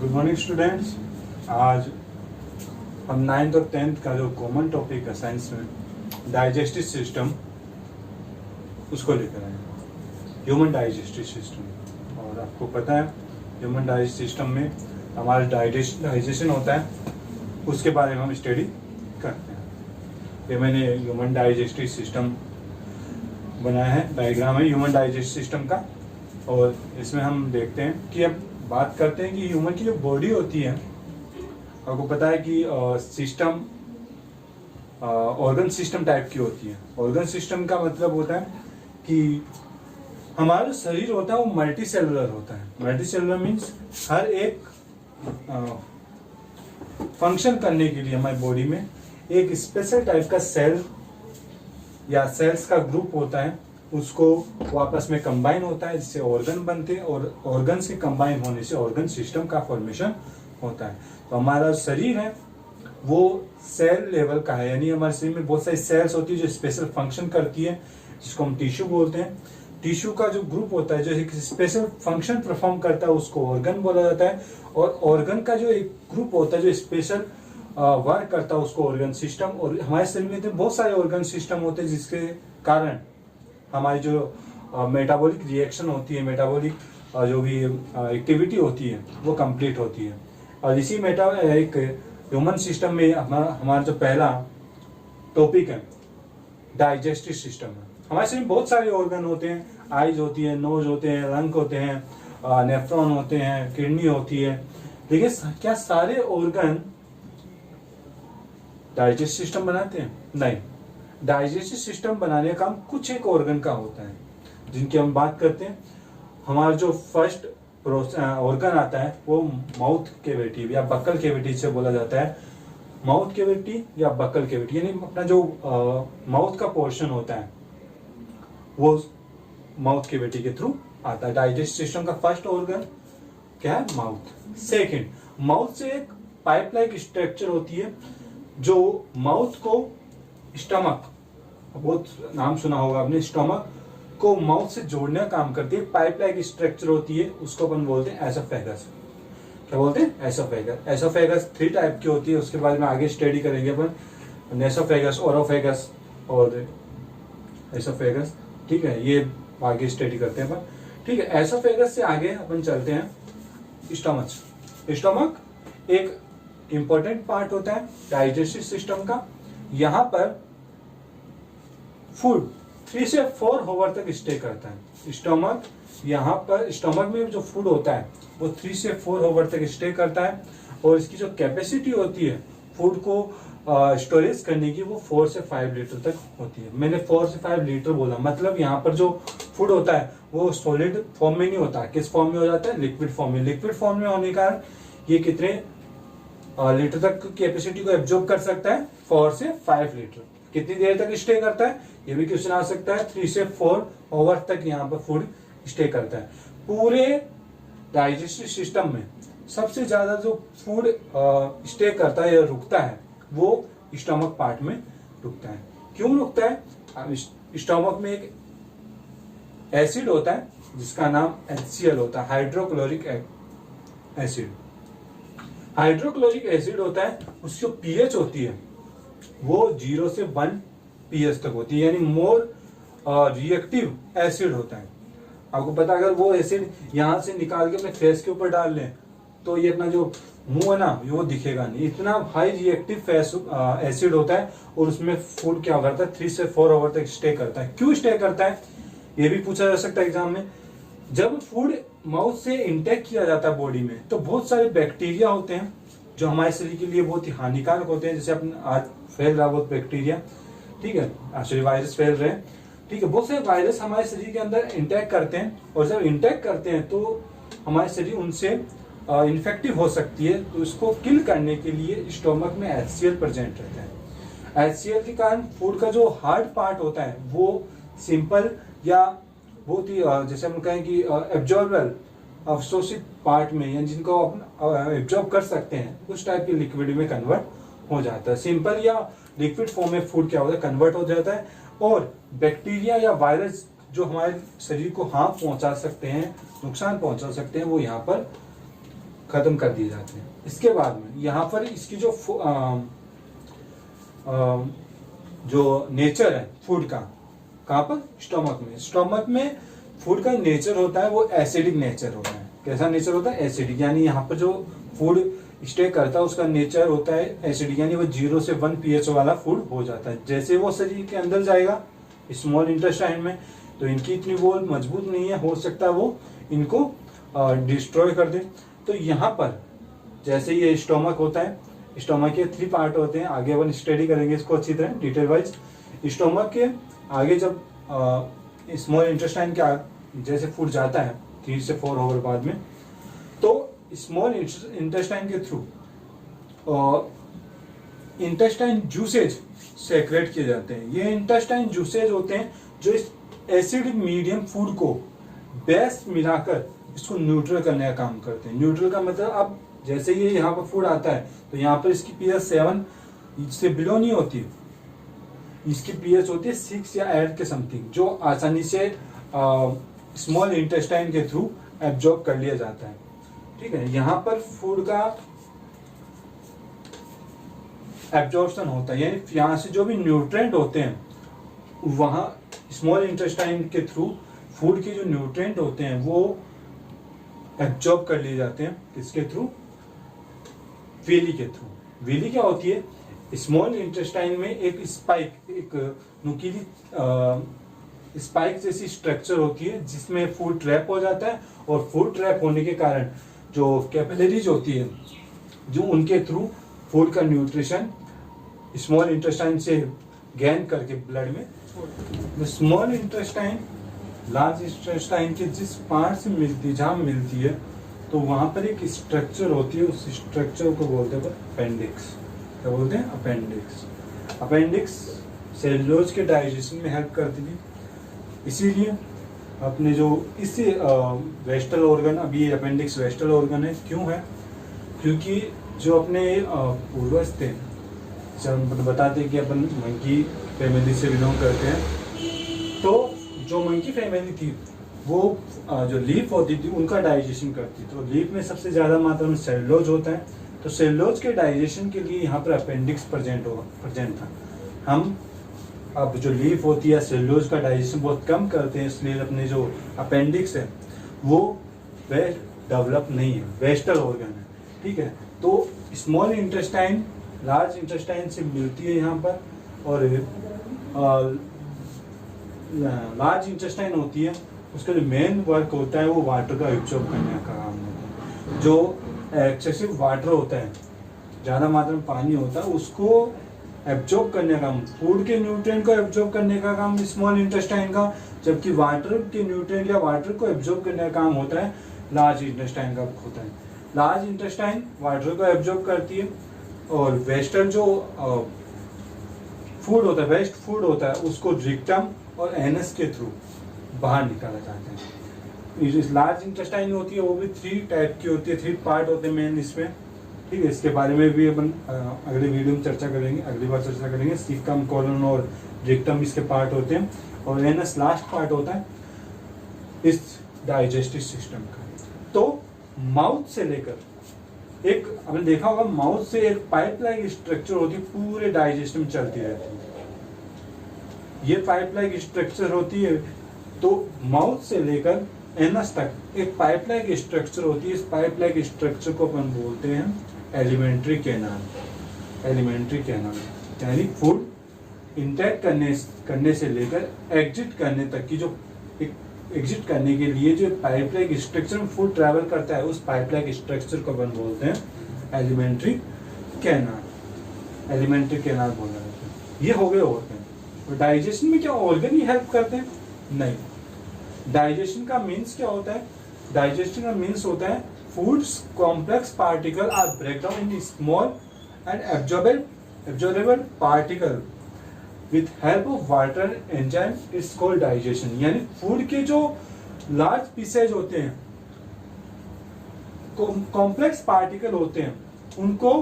Good morning students. आज हम 9th और 10th का जो कॉमन टॉपिक है साइंस में डाइजेस्टिव सिस्टम उसको लेकर आए, ह्यूमन डाइजेस्टिव सिस्टम। और आपको पता है ह्यूमन डाइजेस्टिव सिस्टम में हमारा डाइजेशन होता है, उसके बारे में हम स्टडी करते हैं। ये मैंने ह्यूमन डाइजेस्टिव सिस्टम बनाया है, डायग्राम है ह्यूमन डाइजेस्टिव सिस्टम का। और इसमें हम देखते हैं कि अब बात करते हैं कि ह्यूमन की जो बॉडी होती है, आपको पता है कि सिस्टम ऑर्गन सिस्टम टाइप की होती है। ऑर्गन सिस्टम का मतलब होता है कि हमारा शरीर होता है वो मल्टी सेलुलर होता है। मल्टी सेलुलर मीन्स हर एक फंक्शन करने के लिए हमारी बॉडी में एक स्पेशल टाइप का सेल या सेल्स का ग्रुप होता है, उसको वो आपस में कंबाइन होता है जिससे ऑर्गन बनते हैं, और ऑर्गन से कंबाइन होने से ऑर्गन सिस्टम का फॉर्मेशन होता है। तो हमारा शरीर है वो सेल लेवल का है, यानी हमारे शरीर में बहुत सारी सेल्स होती है जो स्पेशल फंक्शन करती है, जिसको हम टिश्यू बोलते हैं। टिश्यू का जो ग्रुप होता है जो एक स्पेशल फंक्शन परफॉर्म करता है उसको ऑर्गन बोला जाता है, और ऑर्गन का जो एक ग्रुप होता है जो स्पेशल वर्क करता है उसको ऑर्गन सिस्टम। और हमारे शरीर में तो बहुत सारे ऑर्गन सिस्टम होते हैं जिसके कारण हमारी जो मेटाबॉलिक रिएक्शन होती है, मेटाबॉलिक जो भी एक्टिविटी होती है वो कंप्लीट होती है। और इसी एक ह्यूमन सिस्टम में हमारा जो पहला टॉपिक है डाइजेस्टिव सिस्टम है। हमारे शरीर में बहुत सारे ऑर्गन होते हैं, आईज होती है, नोज होते हैं, लंग होते हैं, नेफ्रॉन होते हैं, किडनी होती है। लेकिन क्या सारे ऑर्गन डाइजेस्टिव सिस्टम बनाते हैं? नहीं। डाइजेस्टिव सिस्टम बनाने का काम कुछ एक ऑर्गन का होता है जिनकी हम बात करते हैं। हमारा जो फर्स्ट ऑर्गन आता है वो माउथ कैविटी या बक्कल कैविटी से बोला जाता है। माउथ कैविटी या बक्कल कैविटी यानी अपना जो माउथ का पोर्शन होता है वो माउथ कैविटी के थ्रू आता है। डाइजेस्टिव सिस्टम का फर्स्ट ऑर्गन क्या है? माउथ। सेकंड, माउथ से एक पाइप लाइक स्ट्रक्चर होती है जो माउथ को स्टमक, बहुत नाम सुना होगा आपने, स्टमक को माउथ से जोड़ने का काम करती है। पाइप लाइक स्ट्रक्चर होती है, उसको अपन बोलते हैं एसोफेगस। क्या बोलते हैं? एसोफेगस। एसोफेगस 3 टाइप की होती है, उसके बाद में आगे स्टडी करेंगे अपन नेसोफेगस, ओरोफेगस और एसोफेगस। ठीक है, ये आगे स्टडी करते हैं अपन। ठीक है, एसोफेगस से आगे अपन चलते हैं स्टमक। स्टमक एक इंपॉर्टेंट पार्ट होता है डाइजेस्टिव सिस्टम का। यहाँ पर फूड 3 से 4 आवर तक स्टे करता है स्टमक। यहाँ पर स्टमक में जो फूड होता है वो 3 से 4 आवर तक स्टे करता है, और इसकी जो कैपेसिटी होती है फूड को स्टोरेज करने की वो 4 से 5 लीटर तक होती है। मैंने 4 से 5 लीटर बोला, मतलब यहाँ पर जो फूड होता है वो सॉलिड फॉर्म में नहीं होता। किस फॉर्म में हो जाता है? लिक्विड फॉर्म में। लिक्विड फॉर्म में होने का ये कितने लीटर तक कैपेसिटी को एब्जॉर्ब कर सकता है? 4 से 5 लीटर। कितनी देर तक स्टे करता है? ये भी क्वेश्चन आ सकता है। 3 से 4 आवर तक यहाँ पर फूड स्टे करता है। पूरे डाइजेस्टिव सिस्टम में सबसे ज्यादा जो फूड स्टे करता है या रुकता है वो स्टमक पार्ट में रुकता है। क्यों रुकता है? स्टमक में एक एसिड होता है जिसका नाम HCl होता है, हाइड्रोक्लोरिक एसिड। हाइड्रोक्लोरिक एसिड होता है, उसकी पीएच होती है वो 0 से 1 पीएच तक होती है, यानी मोर रिएक्टिव एसिड होता है। आपको पता है अगर वो एसिड यहाँ से निकाल के अपने फेस के ऊपर डाल लें तो ये अपना जो मुंह है ना वो दिखेगा नहीं, इतना हाई रिएक्टिव एसिड होता है। और उसमें फूड क्या करता है? 3 से 4 आवर तक स्टे करता है। क्यों स्टे करता है ये भी पूछा जा सकता है एग्जाम में। जब फूड माउथ से इंटेक किया जाता है बॉडी में तो बहुत सारे बैक्टीरिया होते हैं जो हमारे शरीर के लिए बहुत ही हानिकारक होते हैं। जैसे अपन आज फैल रहा बहुत बैक्टीरिया, ठीक है, एक्चुअली वायरस फैल रहे हैं, ठीक है, बहुत सारे वायरस हमारे शरीर के अंदर इंटैक्ट करते हैं। और जब इंटैक्ट करते हैं तो हमारे शरीर उनसे इन्फेक्टिव हो सकती है। तो इसको किल करने के लिए स्टोमक में HCl प्रेजेंट रहता है। HCl के कारण फूड का जो हार्ड पार्ट होता है वो सिंपल या बहुत ही जैसे हम कहें कि एब्जॉर्बल अवशोषित पार्ट में, या जिनको अपन एब्जॉर्ब कर सकते हैं उस टाइप के लिक्विड में कन्वर्ट हो जाता है। सिंपल या लिक्विड फॉर्म में फूड क्या होता है? कन्वर्ट हो जाता है। और बैक्टीरिया या वायरस जो हमारे शरीर को हार्म पहुंचा सकते हैं, नुकसान पहुंचा सकते हैं, वो यहाँ पर खत्म कर दिए जाते हैं। इसके बाद में यहाँ पर इसकी जो नेचर है फूड का, कहाँ पर, स्टोमक में। स्टोमक में फूड का नेचर होता है वो एसिडिक नेचर होता है। कैसा नेचर होता है, एसिडिक, यानी यहाँ पर जो फूड स्टे करता है उसका नेचर होता है एसिडिक, यानी वो 0 से 1 pH वाला फूड हो जाता है। जैसे वो शरीर के अंदर जाएगा स्मॉल इंटेस्टाइन में, तो इनकी इतनी वो मजबूत नहीं है, हो सकता है वो इनको डिस्ट्रॉय कर दे। तो यहाँ पर जैसे ये स्टोमक होता है, स्टोमक के 3 पार्ट होते हैं, आगे अपन स्टडी करेंगे इसको अच्छी तरह डिटेल वाइज। स्टोमक के आगे जब स्मॉल इंटेस्टाइन के जैसे फूड जाता है 3 से 4 आवर बाद में, तो स्मॉल इंटेस्टाइन के थ्रू इंटेस्टाइन जूसेज सेक्रेट किए जाते हैं। ये इंटेस्टाइन जूसेज होते हैं जो इस एसिडिक मीडियम फूड को बेस मिलाकर इसको न्यूट्रल करने का काम करते हैं। न्यूट्रल का मतलब, अब जैसे ये यहाँ पर फूड आता है तो यहाँ पर इसकी pH 7 से बिलो नहीं होती, इसकी pH होती है 6 या 8 के समथिंग, जो आसानी से स्मॉल इंटेस्टाइन के थ्रू एब्जॉर्ब कर लिया जाता है। ठीक है, यहाँ पर फूड का एब्जॉर्प्शन होता है, यानी यहाँ से जो भी न्यूट्रिएंट होते हैं वहां स्मॉल इंटेस्टाइन के थ्रू फूड के जो न्यूट्रिएंट होते हैं वो एब्जॉर्ब कर लिए जाते हैं। किसके थ्रू, वेली के थ्रू। वेली क्या होती है, स्मॉल इंटेस्टाइन में एक स्पाइक, एक नुकीली स्पाइक जैसी स्ट्रक्चर होती है जिसमें फूड ट्रैप हो जाता है, और फूड ट्रैप होने के कारण जो कैपिलरीज होती है जो उनके थ्रू फूड का न्यूट्रिशन स्मॉल इंटेस्टाइन से गेन करके ब्लड में स्मॉल इंटेस्टाइन लार्ज इंटेस्टाइन के जिस पार्ट से मिलती, जहां मिलती है, तो वहां पर एक स्ट्रक्चर होती है, उस स्ट्रक्चर को बोलते हैं अपेंडिक्स। क्या बोलते हैं, अपेंडिक्स। अपेंडिक्स सेलुलोज के डाइजेशन में हेल्प करती थी, इसीलिए अपने जो इस वेस्टल ऑर्गन, अभी ये अपेंडिक्स वेस्टल ऑर्गन है, क्यों है, क्योंकि जो अपने पूर्वज थे, जब बताते कि अपन मंकी फैमिली से बिलोंग करते हैं, तो जो मंकी फैमिली थी वो जो लीफ होती थी उनका डाइजेशन करती थी। तो लीफ में सबसे ज्यादा मात्रा में सेलुलोज होता है, तो सेलुलोज के डाइजेशन के लिए यहाँ पर अपेंडिक्स प्रेजेंट था। हम अब जो लीफ होती है सेलुलोज का डाइजेशन बहुत कम करते हैं, इसलिए अपने जो अपेंडिक्स है वो डेवलप नहीं है, वेस्टल ऑर्गन है। ठीक है, तो स्मॉल इंटेस्टाइन लार्ज इंटेस्टाइन से मिलती है यहाँ पर, और लार्ज इंटेस्टाइन होती है, उसका जो मेन वर्क होता है वो वाटर का एब्जॉर्ब करने का काम होता है। जो एक्सेसिव वाटर होता है, ज़्यादा मात्रा में पानी होता है, उसको एब्जॉर्ब करने का काम, फूड के न्यूट्रिएंट को एब्जॉर्ब करने का काम स्मॉल इंटेस्टाइन का, जबकि वाटर के न्यूट्रिएंट या वाटर को एब्जॉर्ब करने का काम होता है लार्ज इंटेस्टाइन का होता है। लार्ज इंटेस्टाइन वाटर को एब्जॉर्ब करती है, और वेस्टर्न जो फूड होता है, वेस्ट फूड होता है, उसको रिक्टम और एनस के थ्रू बाहर निकाला जाता है। लार्ज इंटेस्टाइन होती है वो भी 3 टाइप की होती है, 3 पार्ट होते हैं मेन इसमें। ठीक है, इसके बारे में भी अपन अगले वीडियो में चर्चा करेंगे, अगली बार चर्चा करेंगे। सीकम, कोलन और रिक्टम इसके पार्ट होते हैं, और एनस लास्ट पार्ट होता है इस डाइजेस्टिव सिस्टम का। तो माउथ से लेकर एक, आपने देखा होगा माउथ से एक पाइप लाइक स्ट्रक्चर होती है, पूरे डाइजेशन में चलती रहती है। ये पाइप लाइक स्ट्रक्चर होती है, तो माउथ से लेकर एनस तक एक पाइप लाइक स्ट्रक्चर होती है। इस पाइप लाइक स्ट्रक्चर को अपन बोलते हैं एलिमेंट्री कैनाल। एलिमेंट्री कैनाल यानी फूड इंटेक करने से लेकर एग्जिट करने तक की, जो एग्जिट करने के लिए जो पाइपलाइन स्ट्रक्चर में फूड ट्रैवल करता है, उस पाइपलाइन स्ट्रक्चर को अपन बोलते हैं एलिमेंट्री कैनाल। एलिमेंट्री कैनाल बोला जाता है। ये हो गए ऑर्गन। तो डाइजेशन में क्या ऑर्गन ही हेल्प करते हैं? नहीं। डाइजेशन का मीन्स क्या होता है? डाइजेशन का मीन्स होता है foods complex particle are break down in small and absorbable particle with help of water enzyme it's called digestion. यानी फूड के जो लार्ज पीसेज होते हैं, कॉम्प्लेक्स पार्टिकल होते हैं, उनको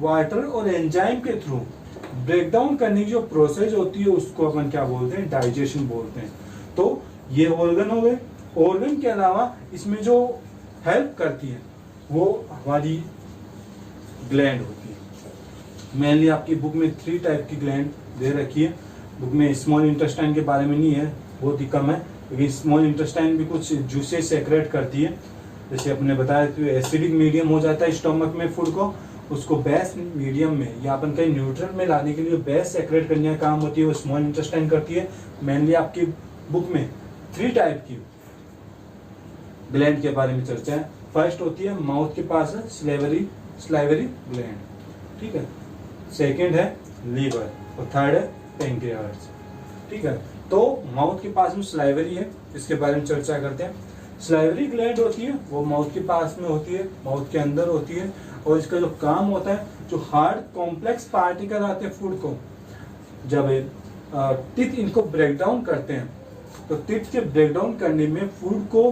वाटर और एंजाइम के थ्रू ब्रेक डाउन करने की जो प्रोसेस होती है उसको अपन क्या बोलते हैं? डाइजेशन बोलते हैं। तो ये ऑर्गन हो गए। ऑर्गन के अलावा इसमें जो हेल्प करती है वो हमारी ग्लैंड होती है। मेनली आपकी बुक में 3 टाइप की ग्लैंड दे रखी है। बुक में स्मॉल इंटेस्टाइन के बारे में नहीं है, बहुत ही कम है, लेकिन स्मॉल इंटेस्टाइन भी कुछ जूसेस सेक्रेट करती है। जैसे अपने बताया तो एसिडिक मीडियम हो जाता है स्टोमक में फूड को, उसको बेस मीडियम में या अपन कहीं न्यूट्रल में लाने के लिए बेस सेक्रेट करने का काम होती है वो स्मॉल इंटेस्टाइन करती है। मेनली आपकी बुक में 3 टाइप की ग्लैंड के बारे में चर्चा है। फर्स्ट होती है माउथ के पास है स्लाइवरी ग्लैंड, ठीक है। सेकंड है लीवर और थर्ड है पैंक्रियास, ठीक है। तो माउथ के पास में स्लाइवरी है, इसके बारे में चर्चा करते हैं। स्लाइवरी ग्लैंड होती है वो माउथ के पास में होती है, माउथ के अंदर होती है, और इसका जो काम होता है, जो हार्ड कॉम्प्लेक्स पार्टिकल आते हैं फूड को, जब टीथ इनको ब्रेक डाउन करते हैं, तो टीथ के ब्रेक डाउन करने में फूड को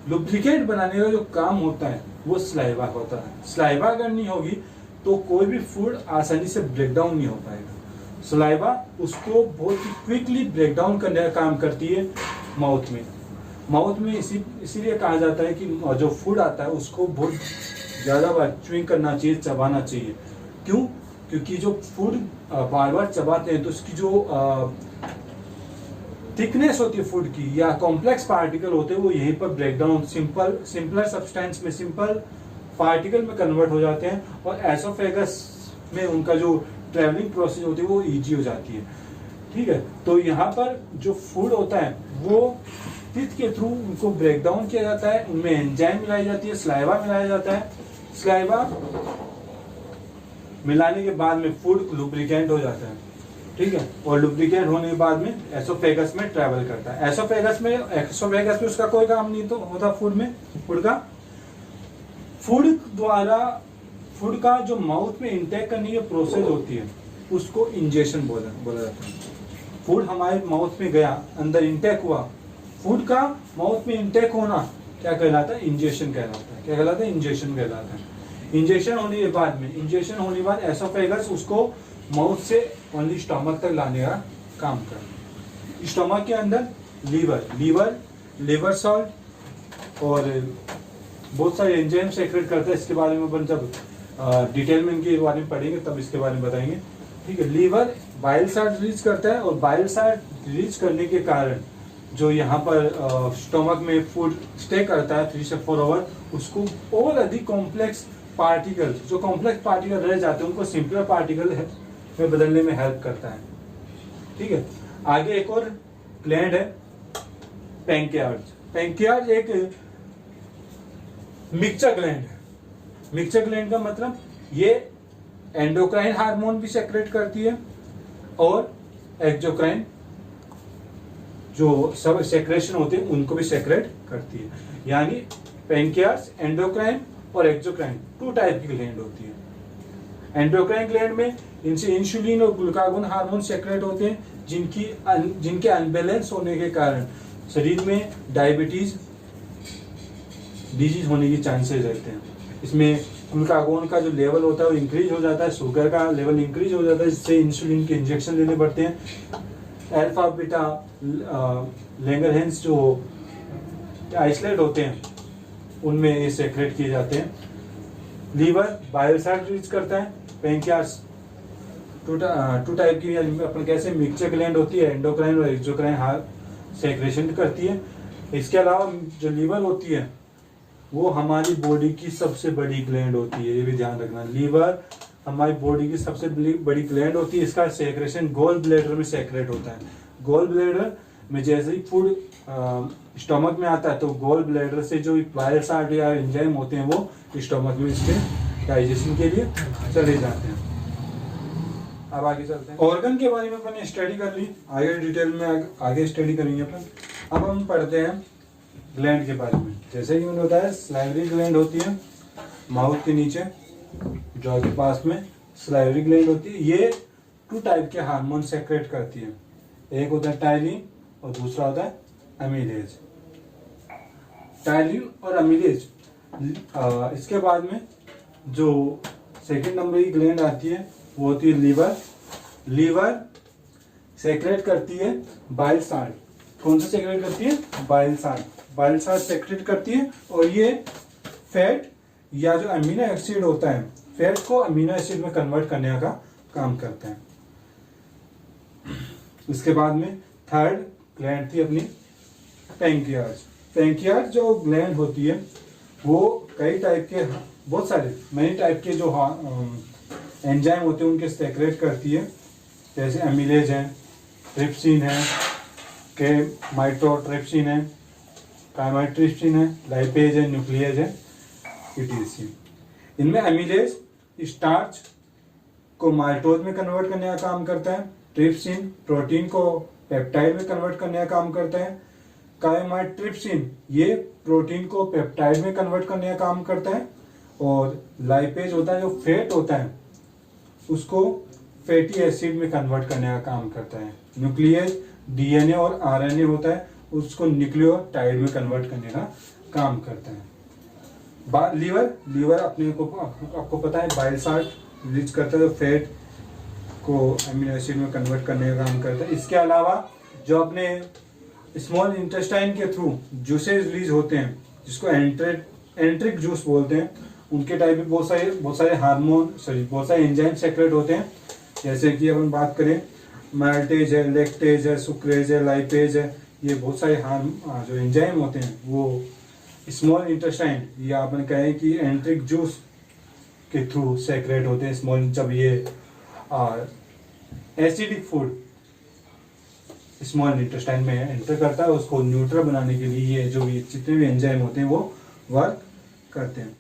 लुब्रिकेट बनाने का जो काम होता है वो स्लाइवा होता है। स्लाइवा अगर नहीं होगी तो कोई भी फूड आसानी से ब्रेक डाउन नहीं हो पाएगा। स्लाइवा उसको बहुत ही क्विकली ब्रेक डाउन करने का काम करती है माउथ में इसीलिए कहा जाता है कि जो फूड आता है उसको बहुत ज्यादा बार च्यूइंग करना चाहिए, चबाना चाहिए। क्यों? क्योंकि जो फूड बार बार चबाते हैं तो उसकी जो थिकनेस होती है फूड की या कॉम्प्लेक्स पार्टिकल होते हैं वो यहीं पर ब्रेकडाउन सिंपलर सब्सटेंस में, सिंपल पार्टिकल में कन्वर्ट हो जाते हैं, और एसोफेगस में उनका जो ट्रेवलिंग प्रोसेस होती है वो इजी हो जाती है, ठीक है। तो यहाँ पर जो फूड होता है वो टीथ के थ्रू उनको ब्रेक डाउन किया जाता है, उनमें एंजाइम मिलाई जाती है, स्लाइवा मिलाया जाता है। स्लाइवा मिलाने के बाद में फूड लुब्रिकेंट हो जाता है, ठीक है, और लुब्रिकेट होने के बाद में एसोफेगस में ट्रैवल करता है। एसोफेगस में उसका कोई काम नहीं तो होता फूड का जो माउथ में इंटेक करने की प्रोसेस होती है उसको इंजेक्शन बोला जाता है। फूड हमारे माउथ में गया, अंदर इंटेक हुआ, फूड का माउथ में इंटेक होना क्या कहलाता है? इंजेक्शन कहलाता है। क्या कहलाता है? इंजेक्शन कहलाता है। इंजेक्शन होने के बाद एसोफेगस उसको माउथ से ओनली स्टमक तक लाने का काम करता है। स्टमक के अंदर लीवर सॉल्ट और बहुत सारे एंजाइम सेक्रेट करता है। इसके बारे में अपन जब डिटेल में इनके बारे में पढ़ेंगे तब इसके बारे में बताएंगे, ठीक है। लीवर बाइल साल्ट रिलीज करता है, और बाइल साल्ट रिलीज करने के कारण जो यहाँ पर स्टमक में फूड स्टे करता है 3 से 4 आवर, उसको और अधिक कॉम्प्लेक्स पार्टिकल रह जाते हैं उनको सिंपलर पार्टिकल में बदलने में हेल्प करता है, ठीक है। आगे एक और ग्लैंड है पैंक्रियाज एक मिक्सचर ग्लैंड है। मिक्सचर ग्लैंड का मतलब ये एंडोक्राइन हार्मोन भी सेक्रेट करती है और एक्सोक्राइन जो सब सेक्रेशन होते हैं उनको भी सेक्रेट करती है। यानी पैंक्रियाज, एंडोक्राइन और एक्सोक्राइन 2 टाइप की ग्लैंड होती है। एंडोक्राइन ग्लैंड में इनसे इंसुलिन और ग्लूकागोन हार्मोन सेक्रेट होते हैं, जिनके अनबैलेंस होने के कारण शरीर में डायबिटीज डिजीज होने की चांसेस रहते हैं। इसमें ग्लूकागोन का जो लेवल होता है वो इंक्रीज हो जाता है, शुगर का लेवल इंक्रीज हो जाता है, जिससे इंसुलिन के इंजेक्शन लेने पड़ते हैं। अल्फा बीटा लैंगरहैंस जो आइसोलेट होते हैं उनमें ये सेक्रेट किए जाते हैं। लीवर बाइल साल्ट रिलीज करता है। पैंक्रियास 2 टाइप की अपन कैसे मिक्सचर ग्लैंड होती है, एंडोक्राइन और एक्सोक्राइन सेक्रेशन करती है। इसके अलावा जो लीवर होती है वो हमारी बॉडी की सबसे बड़ी ग्लैंड होती है, ये भी ध्यान रखना। लीवर हमारी बॉडी की सबसे बड़ी ग्लैंड होती है। इसका सेक्रेशन गोल ब्लैडर में सेक्रेट होता है। गोल ब्लैडर में जैसे ही फूड स्टमक में आता है तो गोल ब्लैडर से जो बाइल साल्ट या एंजाइम होते हैं वो स्टमक में इसके डाइजेशन के लिए चले जाते हैं। अब आगे चलते हैं। ऑर्गन के बारे में अपन स्टडी कर ली, आगे डिटेल में आगे स्टडी करेंगे अपन। अब हम पढ़ते हैं ग्लैंड के बारे में। जैसे कि मैंने बताया स्लाइवरी ग्लैंड होती है माउथ के नीचे, जॉ के पास में स्लाइवरी ग्लैंड होती है। ये 2 टाइप के हार्मोन सेक्रेट करती है, एक होता है टायलिन और दूसरा होता है अमीलेज। टायलिन और अमीलेज इसके बाद में जो सेकंड नंबर की ग्लैंड आती है वो होती है लीवर सेक्रेट करती है बाइल साल्ट। कौन सा सेक्रेट करती है? Bile salt. Bile salt secrete करती है और ये फैट या जो अमीनो एसिड होता है फैट को अमीनो एसिड में कन्वर्ट करने का काम करते हैं। उसके बाद में थर्ड ग्लैंड थी अपनी पैंक्रियाज। पैंक्रियाज जो ग्लैंड होती है वो कई टाइप के, बहुत सारे मेनी टाइप के जो एंजाइम होते हैं उनके सेक्रेट करती है, जैसे एमिलेज है, ट्रिप्सिन है, के माइटोट्रिप्सिन है, काइमाट्रिप्सिन है, लाइपेज है, न्यूक्लियस है, etc। इनमें एमिलेज स्टार्च को माल्टोज में कन्वर्ट करने का काम करता है, ट्रिप्सिन प्रोटीन को पेप्टाइड में कन्वर्ट करने का काम करता है, काइमाट्रिप्सिन ये प्रोटीन को पेप्टाइड में कन्वर्ट करने का काम करता है, और लाइपेज होता है जो फैट होता है उसको फैटी एसिड में कन्वर्ट करने का काम करता है। न्यूक्लियस डीएनए और आरएनए होता है उसको न्यूक्लियोटाइड में कन्वर्ट करने का काम करता है। लीवर अपने को आपको पता है बाइल साल्ट रिलीज करता है, फैट को अमीनो एसिड में कन्वर्ट करने का काम करता है। इसके अलावा जो अपने स्मॉल इंटेस्टाइन के थ्रू जूसेस रिलीज होते हैं जिसको एंट्रिक जूस बोलते हैं, उनके टाइप में बहुत सारे हार्मोन बहुत सारे एंजाइम सेक्रेट होते हैं। जैसे कि अपन बात करें माल्टेज है, लैक्टेज है, सुक्रेज है, लाइपेज है, ये बहुत सारे जो एंजाइम होते हैं वो स्मॉल इंटेस्टाइन या अपन कहें कि एंट्रिक जूस के थ्रू सेक्रेट होते हैं स्मॉल। जब ये एसिडिक फूड स्मॉल इंटेस्टाइन में एंटर करता है उसको न्यूट्रल बनाने के लिए ये जो भी जितने भी एंजाइम होते हैं वो वर्क करते हैं।